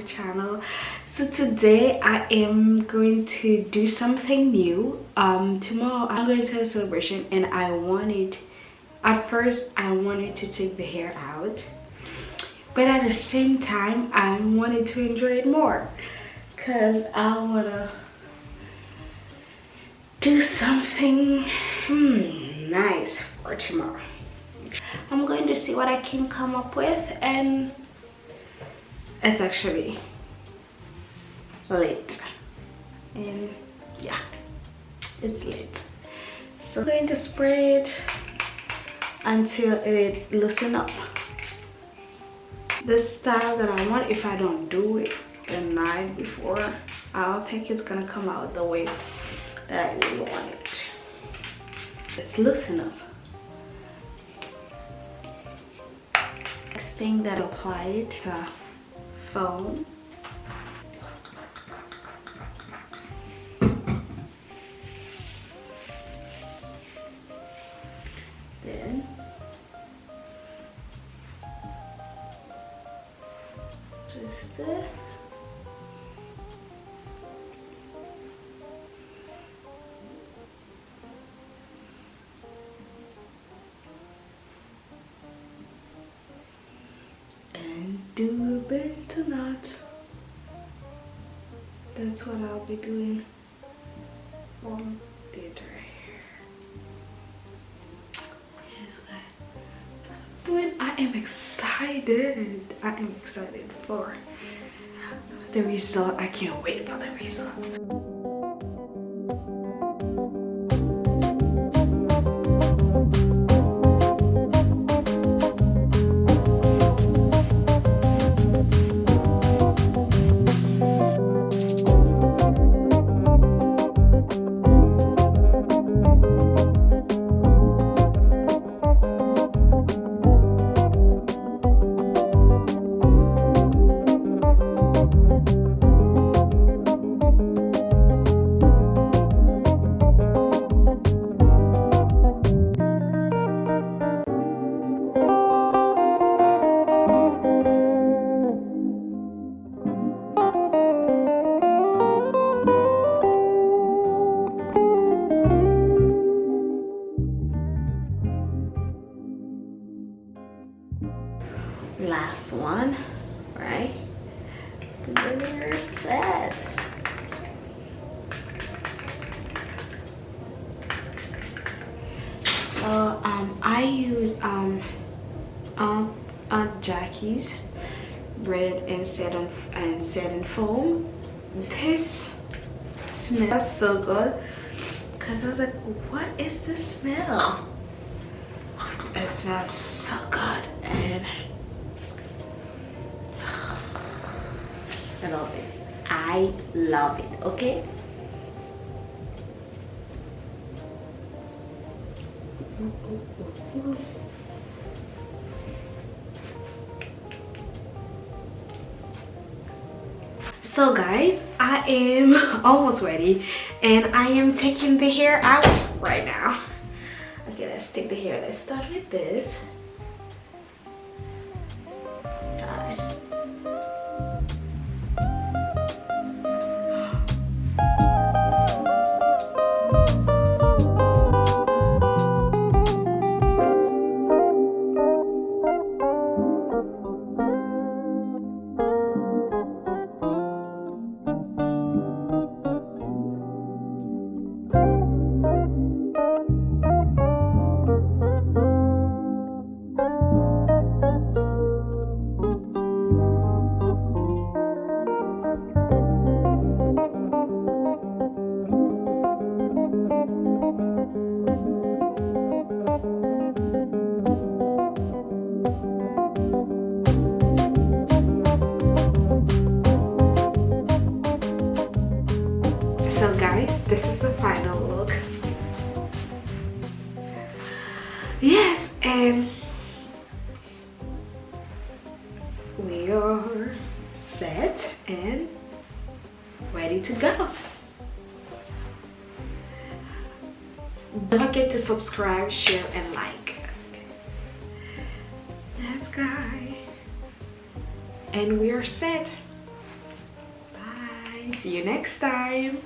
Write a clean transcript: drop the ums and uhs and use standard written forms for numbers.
channel. So today I am going to do something new. Tomorrow I'm going to a celebration and at first I wanted to take the hair out, but at the same time I wanted to enjoy it more because I want to do something nice for tomorrow. I'm going to see what I can come up with, and it's actually lit, and yeah, it's lit. So I'm going to spray it until it loosens up. The style that I want, if I don't do it the night before, I don't think it's gonna come out the way that I really want it. It's loosened up. Next thing that I applied is a foam. Then just do a bit to knot. That's what I'll be doing for the entire hair. Here's what I'm doing. I am excited. I am excited for the result. I can't wait for the result. Last one, right? And then we're set. So I use Aunt Jackie's bread and setting foam. This smells so good because I was like, what is this smell? It smells so good, and I love it. I love it, okay? So guys, I am almost ready and I am taking the hair out right now. Okay, let's take the hair. Let's start with this side. So guys, this is the final look. Yes, and we are set and ready to go. Don't forget to subscribe, share, and like. Yes, guys. And we are set. See you next time.